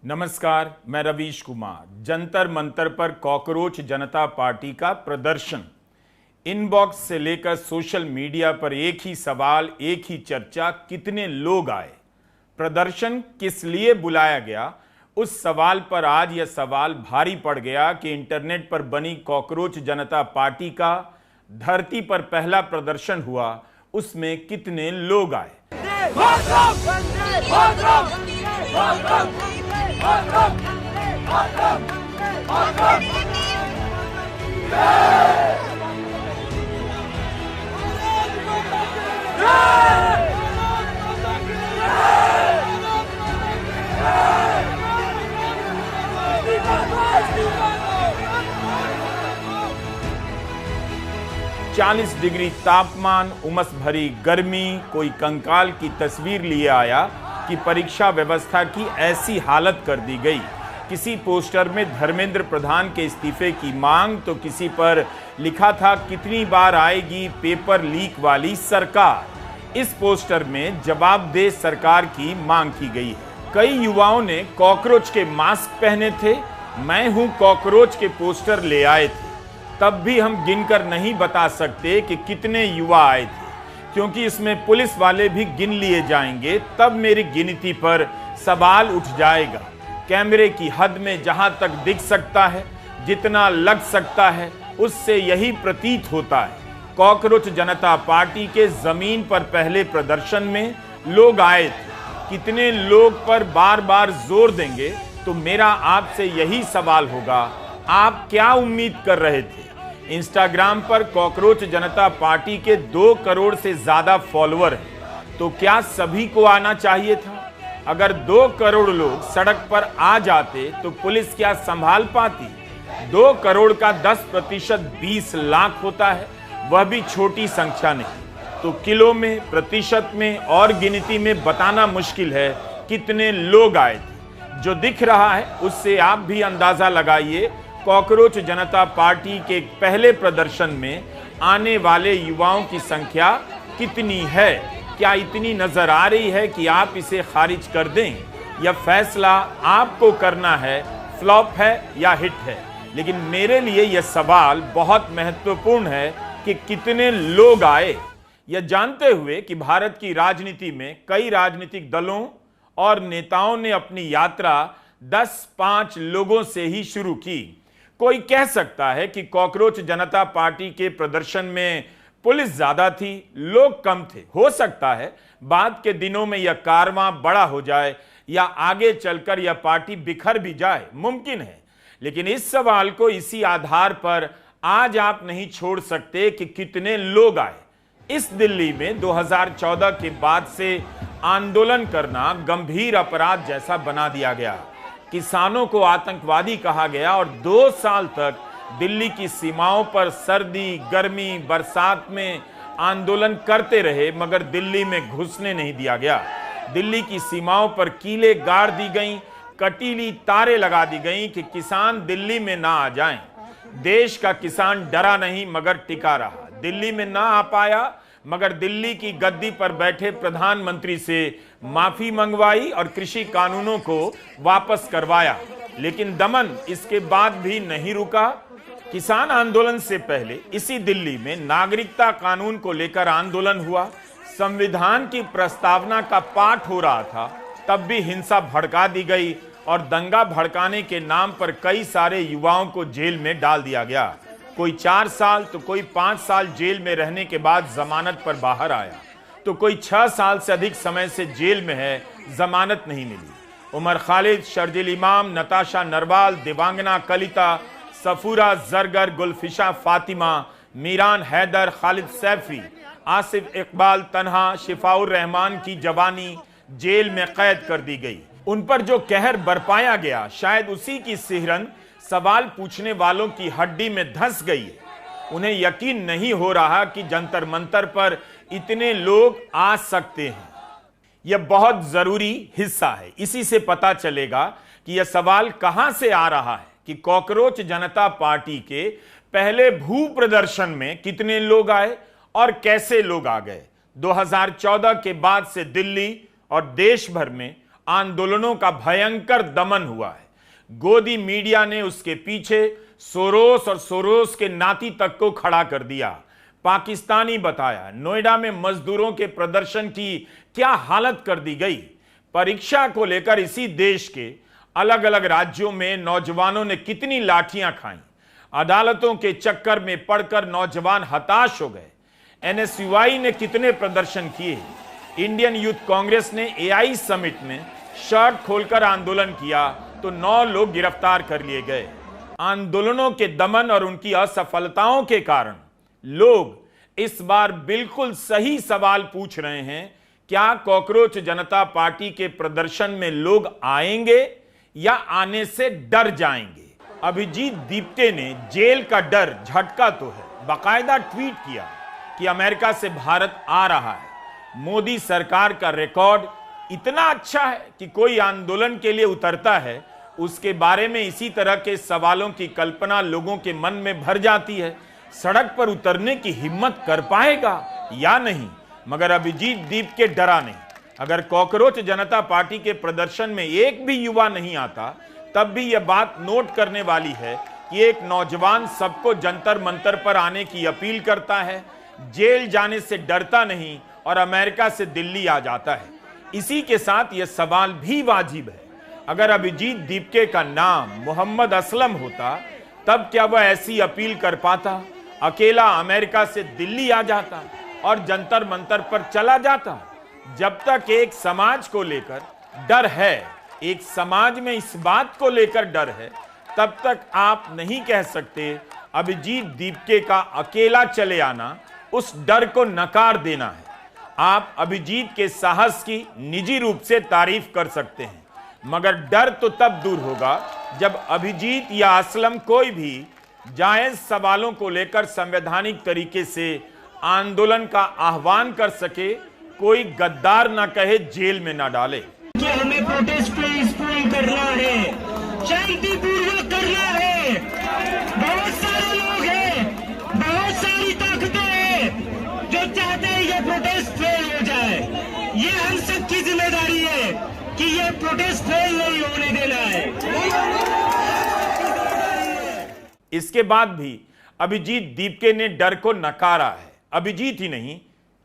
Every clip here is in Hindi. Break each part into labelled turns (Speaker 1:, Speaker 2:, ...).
Speaker 1: नमस्कार, मैं रवीश कुमार। जंतर मंतर पर कॉकरोच जनता पार्टी का प्रदर्शन। इनबॉक्स से लेकर सोशल मीडिया पर एक ही सवाल, एक ही चर्चा, कितने लोग आए, प्रदर्शन किस लिए बुलाया गया। उस सवाल पर आज यह सवाल भारी पड़ गया कि इंटरनेट पर बनी कॉकरोच जनता पार्टी का धरती पर पहला प्रदर्शन हुआ, उसमें कितने लोग आए। 40 डिग्री तापमान, उमस भरी गर्मी, कोई कंकाल की तस्वीर लिए आया कि परीक्षा व्यवस्था की ऐसी हालत कर दी गई। किसी पोस्टर में धर्मेंद्र प्रधान के इस्तीफे की मांग, तो किसी पर लिखा था कितनी बार आएगी पेपर लीक वाली सरकार। इस पोस्टर में जवाबदेह सरकार की मांग की गई है। कई युवाओं ने कॉकरोच के मास्क पहने थे, मैं हूं कॉकरोच के पोस्टर ले आए थे। तब भी हम गिनकर नहीं बता सकते कि कितने युवा आए थे, क्योंकि इसमें पुलिस वाले भी गिन लिए जाएंगे, तब मेरी गिनती पर सवाल उठ जाएगा। कैमरे की हद में जहां तक दिख सकता है, जितना लग सकता है, उससे यही प्रतीत होता है। कॉकरोच जनता पार्टी के जमीन पर पहले प्रदर्शन में लोग आए थे। कितने लोग पर बार बार जोर देंगे, तो मेरा आपसे यही सवाल होगा, आप क्या उम्मीद कर रहे थे। इंस्टाग्राम पर कॉकरोच जनता पार्टी के 2 करोड़ से ज्यादा फॉलोअर हैं, तो क्या सभी को आना चाहिए था। अगर 2 करोड़ लोग सड़क पर आ जाते तो पुलिस क्या संभाल पाती। 2 करोड़ का 10% 20 लाख होता है, वह भी छोटी संख्या नहीं। तो किलो में, प्रतिशत में और गिनती में बताना मुश्किल है कितने लोग आए थे। जो दिख रहा है उससे आप भी अंदाजा लगाइए कॉकरोच जनता पार्टी के पहले प्रदर्शन में आने वाले युवाओं की संख्या कितनी है। क्या इतनी नजर आ रही है कि आप इसे खारिज कर दें। यह फैसला आपको करना है, फ्लॉप है या हिट है। लेकिन मेरे लिए यह सवाल बहुत महत्वपूर्ण है कि कितने लोग आए। यह जानते हुए कि भारत की राजनीति में कई राजनीतिक दलों और नेताओं ने अपनी यात्रा 10-5 लोगों से ही शुरू की। कोई कह सकता है कि कॉकरोच जनता पार्टी के प्रदर्शन में पुलिस ज्यादा थी, लोग कम थे। हो सकता है बाद के दिनों में यह कारवां बड़ा हो जाए या आगे चलकर यह पार्टी बिखर भी जाए, मुमकिन है। लेकिन इस सवाल को इसी आधार पर आज आप नहीं छोड़ सकते कि कितने लोग आए। इस दिल्ली में 2014 के बाद से आंदोलन करना गंभीर अपराध जैसा बना दिया गया। किसानों को आतंकवादी कहा गया और 2 साल तक दिल्ली की सीमाओं पर सर्दी, गर्मी, बरसात में आंदोलन करते रहे, मगर दिल्ली में घुसने नहीं दिया गया। दिल्ली की सीमाओं पर कीले गाड़ दी गईं, कटीली तारें लगा दी गईं कि किसान दिल्ली में ना आ जाएं। देश का किसान डरा नहीं मगर टिका रहा। दिल्ली में ना आ पाया, मगर दिल्ली की गद्दी पर बैठे प्रधानमंत्री से माफी मंगवाई और कृषि कानूनों को वापस करवाया। लेकिन दमन इसके बाद भी नहीं रुका। किसान आंदोलन से पहले इसी दिल्ली में नागरिकता कानून को लेकर आंदोलन हुआ। संविधान की प्रस्तावना का पाठ हो रहा था, तब भी हिंसा भड़का दी गई और दंगा भड़काने के नाम पर कई सारे युवाओं को जेल में डाल दिया गया। कोई 4 साल तो कोई 5 साल जेल में रहने के बाद जमानत पर बाहर आया, तो कोई 6 साल से अधिक समय से जेल में है, जमानत नहीं मिली। उमर खालिद, शर्जिल इमाम, नताशा नरवाल, देवांगना कलिता, सफूरा जरगर, गुलफिशा फातिमा, मीरान हैदर, खालिद सैफी, आसिफ इकबाल तन्हा, शिफाउर रहमान की जवानी जेल में कैद कर दी गई। उन पर जो कहर बरपाया गया, शायद उसी की सिहरन सवाल पूछने वालों की हड्डी में धंस गई है। उन्हें यकीन नहीं हो रहा कि जंतर मंतर पर इतने लोग आ सकते हैं। यह बहुत जरूरी हिस्सा है। इसी से पता चलेगा कि यह सवाल कहां से आ रहा है कि कॉकरोच जनता पार्टी के पहले भू प्रदर्शन में कितने लोग आए और कैसे लोग आ गए। 2014 के बाद से दिल्ली और देश भर में आंदोलनों का भयंकर दमन हुआ है। गोदी मीडिया ने उसके पीछे सोरोस और सोरोस के नाती तक को खड़ा कर दिया। पाकिस्तानी बताया। नोएडा में मजदूरों के प्रदर्शन की क्या हालत कर दी गई। परीक्षा को लेकर इसी देश के अलग अलग राज्यों में नौजवानों ने कितनी लाठियां खाई। अदालतों के चक्कर में पड़कर नौजवान हताश हो गए। एनएसयूआई ने कितने प्रदर्शन किए। इंडियन यूथ कांग्रेस ने एआई समिट में शर्ट खोलकर आंदोलन किया तो 9 लोग गिरफ्तार कर लिए गए। आंदोलनों के दमन और उनकी असफलताओं के कारण लोग इस बार बिल्कुल सही सवाल पूछ रहे हैं, क्या कॉकरोच जनता पार्टी के प्रदर्शन में लोग आएंगे या आने से डर जाएंगे। अभिजीत दीप्ते ने जेल का डर झटका तो है, बाकायदा ट्वीट किया कि अमेरिका से भारत आ रहा है। मोदी सरकार का रिकॉर्ड इतना अच्छा है कि कोई आंदोलन के लिए उतरता है उसके बारे में इसी तरह के सवालों की कल्पना लोगों के मन में भर जाती है। सड़क पर उतरने की हिम्मत कर पाएगा या नहीं, मगर अभिजीत दीप्ते डरा नहीं। अगर कॉकरोच जनता पार्टी के प्रदर्शन में एक भी युवा नहीं आता तब भी यह बात नोट करने वाली है कि एक नौजवान सबको जंतर मंतर पर आने की अपील करता है, जेल जाने से डरता नहीं और अमेरिका से दिल्ली आ जाता है। इसी के साथ यह सवाल भी वाजिब है, अगर अभिजीत दीप्ते का नाम मोहम्मद असलम होता तब क्या वह ऐसी अपील कर पाता, अकेला अमेरिका से दिल्ली आ जाता और जंतर मंतर पर चला जाता। जब तक एक समाज को लेकर डर है, एक समाज में इस बात को लेकर डर है, तब तक आप नहीं कह सकते अभिजीत दीप्ते का अकेला चले आना उस डर को नकार देना है। आप अभिजीत के साहस की निजी रूप से तारीफ कर सकते हैं, मगर डर तो तब दूर होगा जब अभिजीत या असलम कोई भी जायज सवालों को लेकर संवैधानिक तरीके से आंदोलन का आह्वान कर सके, कोई गद्दार ना कहे जेल में ना डाले।
Speaker 2: कि हमें प्रोटेस्ट पीसफुल करना है, शांतिपूर्वक करना है। बहुत सारे लोग हैं, बहुत सारी ताकतें हैं जो चाहते हैं ये प्रोटेस्ट फेल हो जाए। ये हम सबकी जिम्मेदारी है कि ये प्रोटेस्ट फेल नहीं होने देना है।
Speaker 1: इसके बाद भी अभिजीत दीप्ते ने डर को नकारा है। अभिजीत ही नहीं,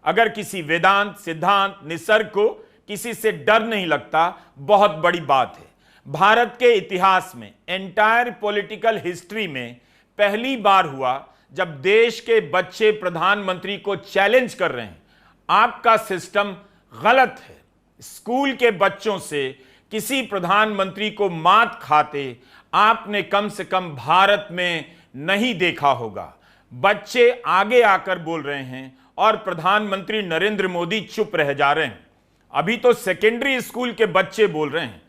Speaker 1: अगर किसी वेदांत, सिद्धांत, निसर्ग को किसी से डर नहीं लगता, बहुत बड़ी बात है। भारत के इतिहास में, एंटायर पॉलिटिकल हिस्ट्री में पहली बार हुआ जब देश के बच्चे प्रधानमंत्री को चैलेंज कर रहे हैं, आपका सिस्टम गलत है। स्कूल के बच्चों से किसी प्रधानमंत्री को मात खाते आपने कम से कम भारत में नहीं देखा होगा। बच्चे आगे आकर बोल रहे हैं और प्रधानमंत्री नरेंद्र मोदी चुप रह जा रहे हैं। अभी तो सेकेंडरी स्कूल के बच्चे बोल रहे हैं।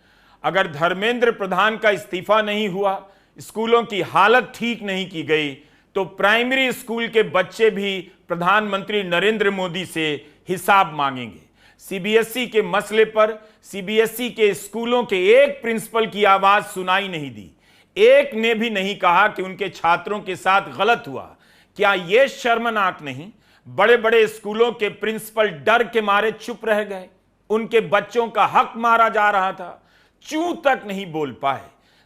Speaker 1: अगर धर्मेंद्र प्रधान का इस्तीफा नहीं हुआ, स्कूलों की हालत ठीक नहीं की गई, तो प्राइमरी स्कूल के बच्चे भी प्रधानमंत्री नरेंद्र मोदी से हिसाब मांगेंगे। सीबीएसई के मसले पर सीबीएसई के स्कूलों के एक प्रिंसिपल की आवाज सुनाई नहीं दी। एक ने भी नहीं कहा कि उनके छात्रों के साथ गलत हुआ। क्या यह शर्मनाक नहीं? बड़े बड़े स्कूलों के प्रिंसिपल डर के मारे चुप रह गए। उनके बच्चों का हक मारा जा रहा था, चूं तक नहीं बोल पाए।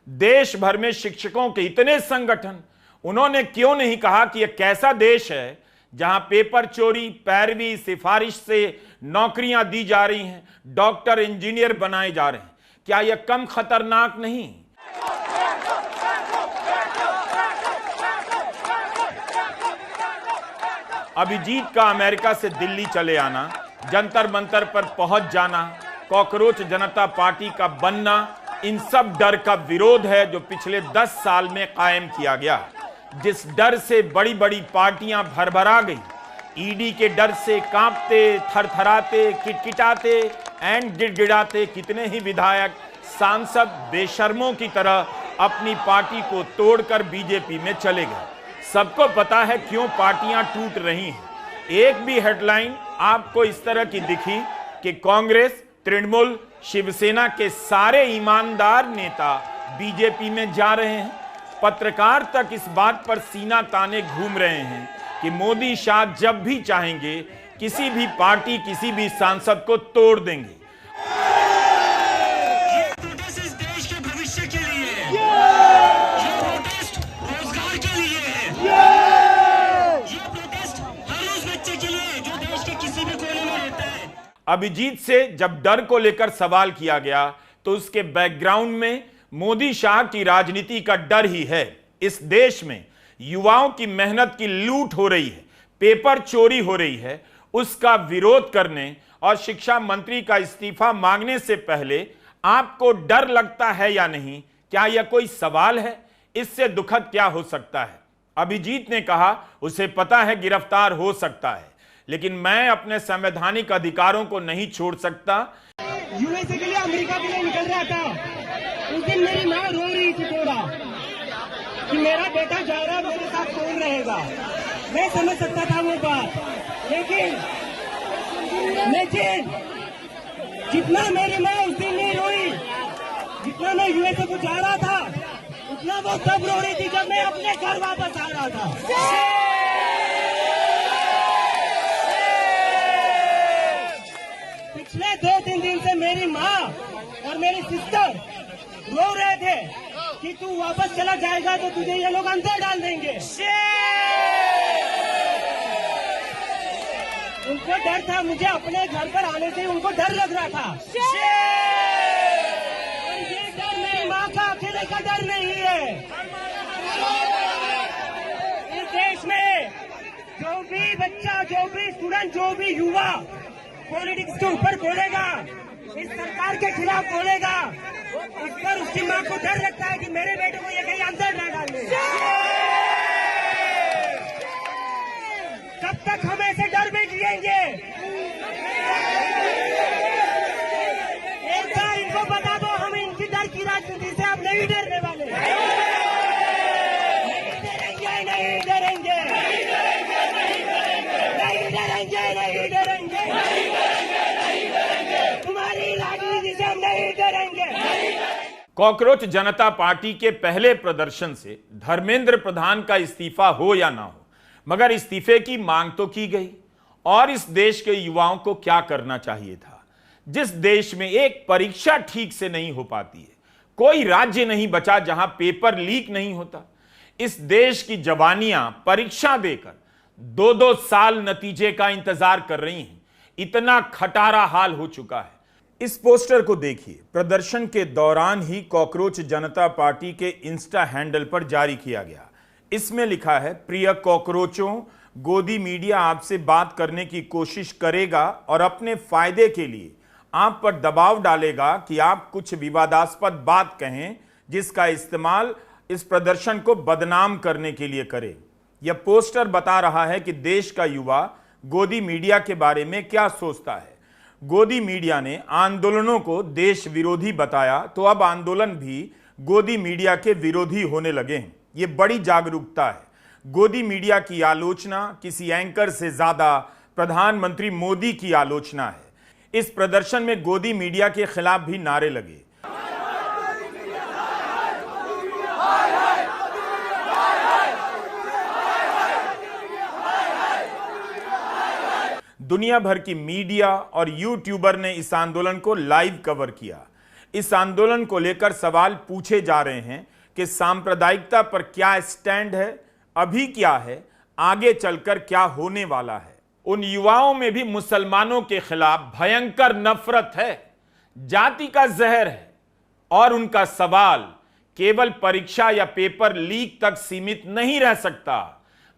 Speaker 1: देश भर में शिक्षकों के इतने संगठन, उन्होंने क्यों नहीं कहा कि यह कैसा देश है जहां पेपर चोरी, पैरवी, सिफारिश से नौकरियां दी जा रही हैं, डॉक्टर, इंजीनियर बनाए जा रहे हैं। क्या यह कम खतरनाक नहीं? अभिजीत का अमेरिका से दिल्ली चले आना, जंतर मंतर पर पहुंच जाना, कॉकरोच जनता पार्टी का बनना, इन सब डर का विरोध है जो पिछले 10 साल में कायम किया गया। जिस डर से बड़ी बड़ी पार्टियां भरभरा गई, ईडी के डर से कांपते, थरथराते, किटकिटाते एंड गिड़गिड़ाते कितने ही विधायक, सांसद बेशर्मों की तरह अपनी पार्टी को तोड़कर बीजेपी में चले गए। सबको पता है क्यों पार्टियां टूट रही हैं। एक भी हेडलाइन आपको इस तरह की दिखी कि कांग्रेस, तृणमूल, शिवसेना के सारे ईमानदार नेता बीजेपी में जा रहे हैं? पत्रकार तक इस बात पर सीना ताने घूम रहे हैं कि मोदी शाह जब भी चाहेंगे किसी भी पार्टी, किसी भी सांसद को तोड़ देंगे। अभिजीत से जब डर को लेकर सवाल किया गया तो उसके बैकग्राउंड में मोदी शाह की राजनीति का डर ही है। इस देश में युवाओं की मेहनत की लूट हो रही है, पेपर चोरी हो रही है, उसका विरोध करने और शिक्षा मंत्री का इस्तीफा मांगने से पहले आपको डर लगता है या नहीं? क्या यह कोई सवाल है? इससे दुखद क्या हो सकता है? अभिजीत ने कहा उसे पता है गिरफ्तार हो सकता है, लेकिन मैं अपने संवैधानिक अधिकारों को नहीं छोड़ सकता।
Speaker 2: यूएसए के लिए, अमेरिका के लिए निकल रहा था। उस दिन मेरी माँ रो रही थी थोड़ा कि मेरा बेटा जा रहा, मेरे साथ कौन रहेगा। मैं समझ सकता था वो बात, लेकिन जितना मेरी माँ उस दिन नहीं रोई, जितना मैं यूएसए को जा रहा था, उतना वो तब रो रही थी जब मैं अपने घर वापस आ रहा था। पिछले 2-3 दिन से मेरी माँ और मेरी सिस्टर रो रहे थे कि तू वापस चला जाएगा तो तुझे ये लोग अंदर डाल देंगे। उनको डर था, मुझे अपने घर पर आने से उनको डर लग रहा था। और ये डर मेरी माँ का अकेले का डर नहीं है। इस देश में जो भी बच्चा, जो भी स्टूडेंट, जो भी युवा पॉलिटिक्स के ऊपर बोलेगा, इस सरकार के खिलाफ बोलेगा, उस पर उसकी माँ को डर लगता है कि मेरे बेटे को ये कहीं अंदर न डाल दे। कब तक हम ऐसे डर में जिएंगे? एक बार इनको बता दो, हम इनकी डर की राजनीति से अब नहीं डरने वाले। नहीं डरेंगे, नहीं डरेंगे, नहीं डरेंगे, तुम्हारी राजनीति से हम नहीं डरेंगे।
Speaker 1: कॉकरोच जनता पार्टी के पहले प्रदर्शन से धर्मेंद्र प्रधान का इस्तीफा हो या ना हो, मगर इस्तीफे की मांग तो की गई। और इस देश के युवाओं को क्या करना चाहिए था? जिस देश में एक परीक्षा ठीक से नहीं हो पाती है, कोई राज्य नहीं बचा जहां पेपर लीक नहीं होता। इस देश की जवानियां परीक्षा देकर 2-2 साल नतीजे का इंतजार कर रही हैं। इतना खटारा हाल हो चुका है। इस पोस्टर को देखिए, प्रदर्शन के दौरान ही कॉकरोच जनता पार्टी के इंस्टा हैंडल पर जारी किया गया। इसमें लिखा है, प्रिय कॉकरोचों, गोदी मीडिया आपसे बात करने की कोशिश करेगा और अपने फायदे के लिए आप पर दबाव डालेगा कि आप कुछ विवादास्पद बात कहें, जिसका इस्तेमाल इस प्रदर्शन को बदनाम करने के लिए करें। यह पोस्टर बता रहा है कि देश का युवा गोदी मीडिया के बारे में क्या सोचता है। गोदी मीडिया ने आंदोलनों को देश विरोधी बताया, तो अब आंदोलन भी गोदी मीडिया के विरोधी होने लगे हैं। ये बड़ी जागरूकता है। गोदी मीडिया की आलोचना किसी एंकर से ज्यादा प्रधानमंत्री मोदी की आलोचना है। इस प्रदर्शन में गोदी मीडिया के खिलाफ भी नारे लगे। दुनिया भर की मीडिया और यूट्यूबर ने इस आंदोलन को लाइव कवर किया। इस आंदोलन को लेकर सवाल पूछे जा रहे हैं कि सांप्रदायिकता पर क्या स्टैंड है, अभी क्या है, आगे चलकर क्या होने वाला है। उन युवाओं में भी मुसलमानों के खिलाफ भयंकर नफरत है, जाति का जहर है, और उनका सवाल केवल परीक्षा या पेपर लीक तक सीमित नहीं रह सकता।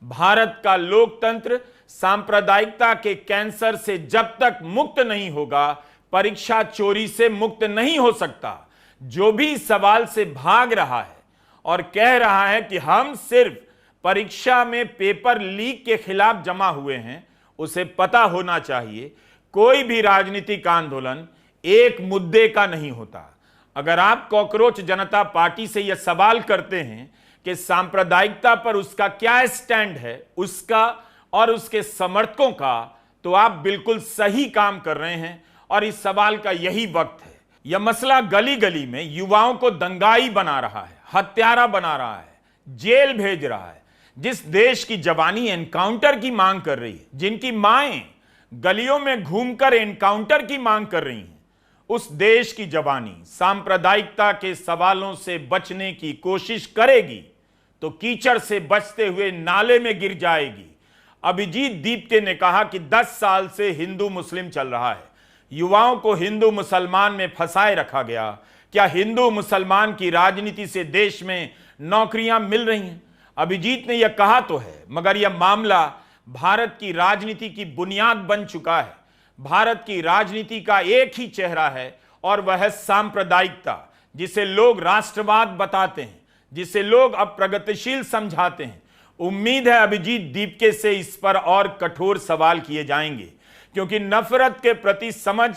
Speaker 1: भारत का लोकतंत्र सांप्रदायिकता के कैंसर से जब तक मुक्त नहीं होगा, परीक्षा चोरी से मुक्त नहीं हो सकता। जो भी इस सवाल से भाग रहा है और कह रहा है कि हम सिर्फ परीक्षा में पेपर लीक के खिलाफ जमा हुए हैं, उसे पता होना चाहिए कोई भी राजनीतिक आंदोलन एक मुद्दे का नहीं होता। अगर आप कॉकरोच जनता पार्टी से यह सवाल करते हैं कि सांप्रदायिकता पर उसका क्या स्टैंड है, उसका और उसके समर्थकों का, तो आप बिल्कुल सही काम कर रहे हैं और इस सवाल का यही वक्त है। यह मसला गली गली में युवाओं को दंगाई बना रहा है, हत्यारा बना रहा है, जेल भेज रहा है। जिस देश की जवानी एनकाउंटर की मांग कर रही है, जिनकी माएं गलियों में घूमकर एनकाउंटर की मांग कर रही हैं, उस देश की जवानी सांप्रदायिकता के सवालों से बचने की कोशिश करेगी तो कीचड़ से बचते हुए नाले में गिर जाएगी। अभिजीत दीप्ते ने कहा कि 10 साल से हिंदू मुस्लिम चल रहा है, युवाओं को हिंदू मुसलमान में फंसाए रखा गया। क्या हिंदू मुसलमान की राजनीति से देश में नौकरियां मिल रही हैं? अभिजीत ने यह कहा तो है, मगर यह मामला भारत की राजनीति की बुनियाद बन चुका है। भारत की राजनीति का एक ही चेहरा है और वह है सांप्रदायिकता, जिसे लोग राष्ट्रवाद बताते हैं, जिसे लोग अब प्रगतिशील समझाते हैं। उम्मीद है अभिजीत दीपके से इस पर और कठोर सवाल किए जाएंगे, क्योंकि नफरत के प्रति समझ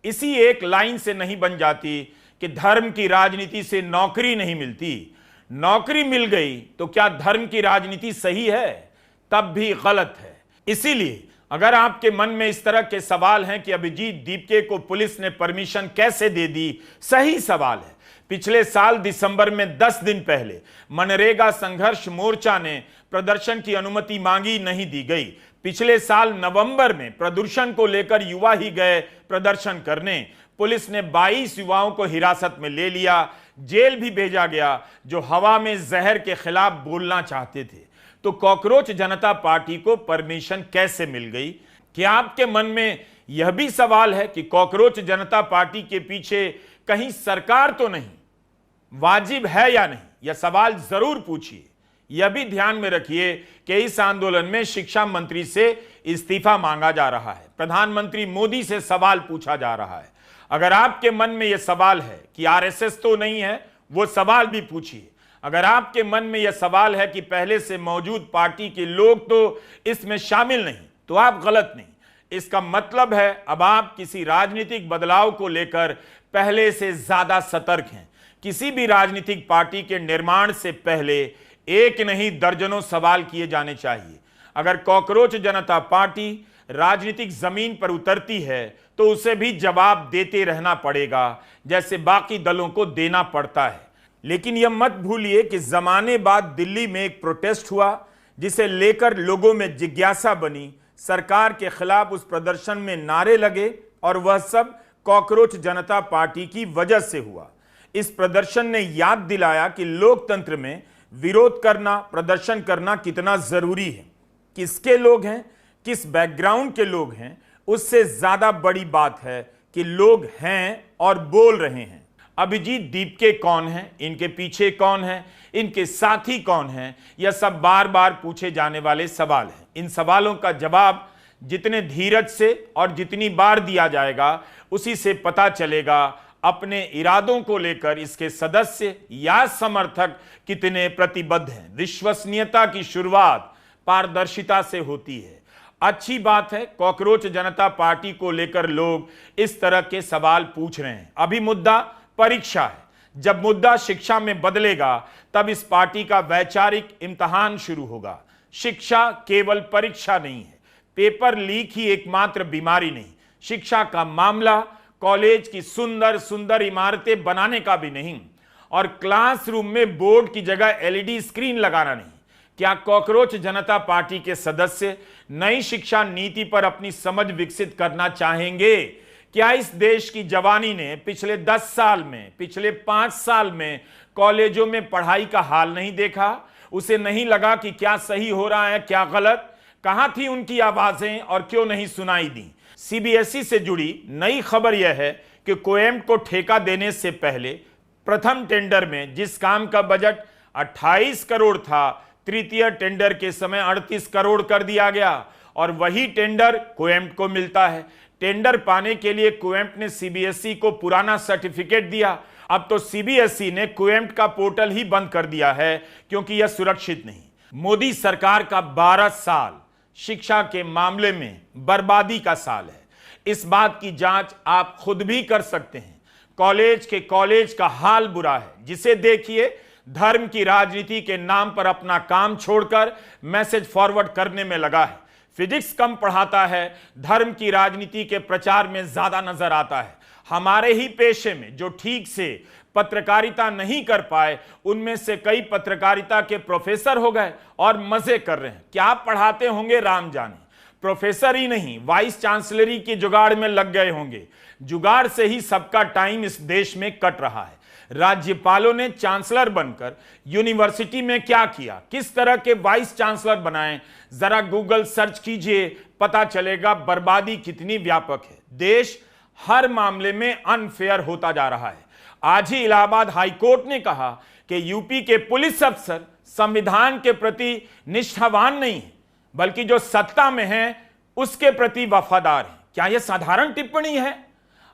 Speaker 1: इसी एक लाइन से नहीं बन जाती कि धर्म की राजनीति से नौकरी नहीं मिलती। नौकरी मिल गई तो क्या धर्म की राजनीति सही है? तब भी गलत है। इसीलिए अगर आपके मन में इस तरह के सवाल हैं कि अभिजीत दीपके को पुलिस ने परमिशन कैसे दे दी, सही सवाल है। पिछले साल दिसंबर में 10 दिन पहले मनरेगा संघर्ष मोर्चा ने प्रदर्शन की अनुमति मांगी, नहीं दी गई। पिछले साल नवंबर में प्रदूषण को लेकर युवा ही गए प्रदर्शन करने, पुलिस ने 22 युवाओं को हिरासत में ले लिया, जेल भी भेजा गया, जो हवा में जहर के खिलाफ बोलना चाहते थे। तो कॉकरोच जनता पार्टी को परमिशन कैसे मिल गई? क्या आपके मन में यह भी सवाल है कि कॉकरोच जनता पार्टी के पीछे कहीं सरकार तो नहीं? वाजिब है या नहीं, यह सवाल जरूर पूछिए। यह भी ध्यान में रखिए कि इस आंदोलन में शिक्षा मंत्री से इस्तीफा मांगा जा रहा है, प्रधानमंत्री मोदी से सवाल पूछा जा रहा है। अगर आपके मन में यह सवाल है कि आरएसएस तो नहीं है, वो सवाल भी पूछिए। अगर आपके मन में यह सवाल है कि पहले से मौजूद पार्टी के लोग तो इसमें शामिल नहीं, तो आप गलत नहीं। इसका मतलब है अब आप किसी राजनीतिक बदलाव को लेकर पहले से ज्यादा सतर्क हैं। किसी भी राजनीतिक पार्टी के निर्माण से पहले एक नहीं दर्जनों सवाल किए जाने चाहिए। अगर कॉकरोच जनता पार्टी राजनीतिक जमीन पर उतरती है तो उसे भी जवाब देते रहना पड़ेगा, जैसे बाकी दलों को देना पड़ता है। लेकिन यह मत भूलिए कि जमाने बाद दिल्ली में एक प्रोटेस्ट हुआ, जिसे लेकर लोगों में जिज्ञासा बनी। सरकार के खिलाफ उस प्रदर्शन में नारे लगे और वह सब कॉकरोच जनता पार्टी की वजह से हुआ। इस प्रदर्शन ने याद दिलाया कि लोकतंत्र में विरोध करना, प्रदर्शन करना कितना जरूरी है। किसके लोग हैं, किस बैकग्राउंड के लोग हैं, उससे ज्यादा बड़ी बात है कि लोग हैं और बोल रहे हैं। अभिजीत दीपके कौन है, इनके पीछे कौन है, इनके साथी कौन है, यह सब बार बार पूछे जाने वाले सवाल हैं। इन सवालों का जवाब जितने धीरज से और जितनी बार दिया जाएगा, उसी से पता चलेगा अपने इरादों को लेकर इसके सदस्य या समर्थक कितने प्रतिबद्ध हैं। विश्वसनीयता की शुरुआत पारदर्शिता से होती है। अच्छी बात है कॉकरोच जनता पार्टी को लेकर लोग इस तरह के सवाल पूछ रहे हैं। अभी मुद्दा परीक्षा है। जब मुद्दा शिक्षा में बदलेगा, तब इस पार्टी का वैचारिक इम्तिहान शुरू होगा। शिक्षा केवल परीक्षा नहीं है, पेपर लीक ही एकमात्र बीमारी नहीं। शिक्षा का मामला कॉलेज की सुंदर सुंदर इमारतें बनाने का भी नहीं, और क्लासरूम में बोर्ड की जगह एलईडी स्क्रीन लगाना नहीं। क्या कॉकरोच जनता पार्टी के सदस्य नई शिक्षा नीति पर अपनी समझ विकसित करना चाहेंगे? क्या इस देश की जवानी ने पिछले 10 साल में, पिछले 5 साल में कॉलेजों में पढ़ाई का हाल नहीं देखा? उसे नहीं लगा कि क्या सही हो रहा है, क्या गलत? कहां थी उनकी आवाजें और क्यों नहीं सुनाई दी? सीबीएसई से जुड़ी नई खबर यह है कि कोएम्ट को ठेका देने से पहले प्रथम टेंडर में जिस काम का बजट 28 करोड़ था, तृतीय टेंडर के समय 38 करोड़ कर दिया गया, और वही टेंडर कोएम्ट को मिलता है। टेंडर पाने के लिए कोएम्ट ने सीबीएसई को पुराना सर्टिफिकेट दिया। अब तो सीबीएसई ने कोएम्ट का पोर्टल ही बंद कर दिया है, क्योंकि यह सुरक्षित नहीं। मोदी सरकार का 12 साल शिक्षा के मामले में बर्बादी का साल है। इस बात की जांच आप खुद भी कर सकते हैं। कॉलेज का हाल बुरा है, जिसे देखिए धर्म की राजनीति के नाम पर अपना काम छोड़कर मैसेज फॉरवर्ड करने में लगा है। फिजिक्स कम पढ़ाता है, धर्म की राजनीति के प्रचार में ज्यादा नजर आता है। हमारे ही पेशे में जो ठीक से पत्रकारिता नहीं कर पाए, उनमें से कई पत्रकारिता के प्रोफेसर हो गए और मजे कर रहे हैं। क्या पढ़ाते होंगे राम जाने। प्रोफेसर ही नहीं, वाइस चांसलरी के जुगाड़ में लग गए होंगे। जुगाड़ से ही सबका टाइम इस देश में कट रहा है। राज्यपालों ने चांसलर बनकर यूनिवर्सिटी में क्या किया, किस तरह के वाइस चांसलर बनाए, जरा गूगल सर्च कीजिए, पता चलेगा बर्बादी कितनी व्यापक है। देश हर मामले में अनफेयर होता जा रहा है। आज ही इलाहाबाद हाईकोर्ट ने कहा कि यूपी के पुलिस अफसर संविधान के प्रति निष्ठावान नहीं है, बल्कि जो सत्ता में है उसके प्रति वफादार है। क्या यह साधारण टिप्पणी है?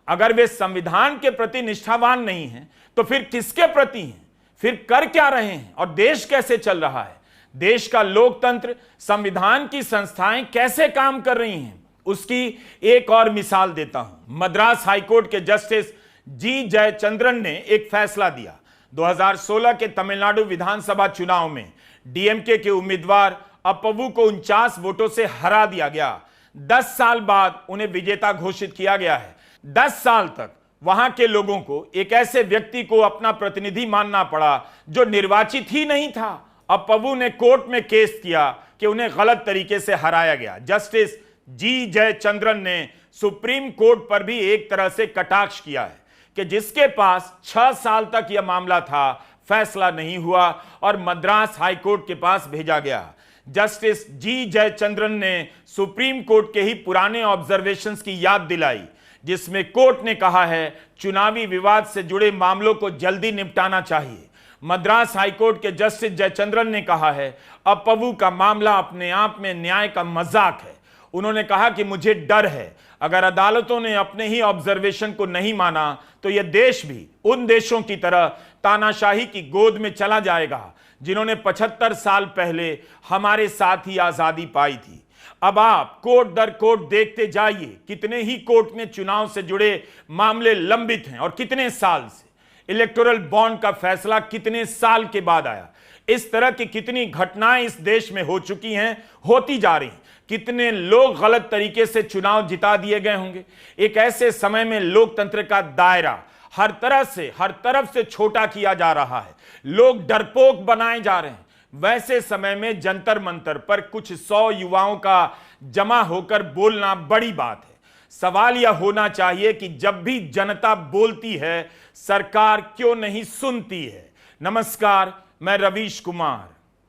Speaker 1: अगर वे संविधान के प्रति निष्ठावान नहीं हैं तो फिर किसके प्रति हैं? फिर कर क्या रहे हैं और देश कैसे चल रहा है? देश का लोकतंत्र, संविधान की संस्थाएं कैसे काम कर रही हैं, उसकी एक और मिसाल देता हूं। मद्रास हाईकोर्ट के जस्टिस जी जयचंद्रन ने एक फैसला दिया। 2016 के तमिलनाडु विधानसभा चुनाव में डीएमके के उम्मीदवार अप्पवू को 49 वोटों से हरा दिया गया। 10 साल बाद उन्हें विजेता घोषित किया गया है। 10 साल तक वहां के लोगों को एक ऐसे व्यक्ति को अपना प्रतिनिधि मानना पड़ा जो निर्वाचित ही नहीं था। अप्पवू ने कोर्ट में केस किया कि उन्हें गलत तरीके से हराया गया। जस्टिस जी जयचंद्रन ने सुप्रीम कोर्ट पर भी एक तरह से कटाक्ष किया है कि जिसके पास 6 साल तक यह मामला था, फैसला नहीं हुआ और मद्रास हाईकोर्ट के पास भेजा गया। जस्टिस जी जयचंद्रन ने सुप्रीम कोर्ट के ही पुराने ऑब्जर्वेशंस की याद दिलाई, जिसमें कोर्ट ने कहा है चुनावी विवाद से जुड़े मामलों को जल्दी निपटाना चाहिए। मद्रास हाईकोर्ट के जस्टिस जयचंद्रन ने कहा है अप्पवू का मामला अपने आप में न्याय का मजाक है। उन्होंने कहा कि मुझे डर है अगर अदालतों ने अपने ही ऑब्जर्वेशन को नहीं माना तो यह देश भी उन देशों की तरह तानाशाही की गोद में चला जाएगा जिन्होंने 75 साल पहले हमारे साथ ही आजादी पाई थी। अब आप कोर्ट दर कोर्ट देखते जाइए कितने ही कोर्ट में चुनाव से जुड़े मामले लंबित हैं और कितने साल से। इलेक्टोरल बॉन्ड का फैसला कितने साल के बाद आया। इस तरह की कितनी घटनाएं इस देश में हो चुकी हैं, होती जा रही हैं। कितने लोग गलत तरीके से चुनाव जिता दिए गए होंगे। एक ऐसे समय में लोकतंत्र का दायरा हर तरफ से छोटा किया जा रहा है। लोग डरपोक बनाए जा रहे हैं। वैसे समय में जंतर मंतर पर कुछ 100 युवाओं का जमा होकर बोलना बड़ी बात है। सवाल यह होना चाहिए कि जब भी जनता बोलती है, सरकार क्यों नहीं सुनती है। नमस्कार, मैं रवीश कुमार।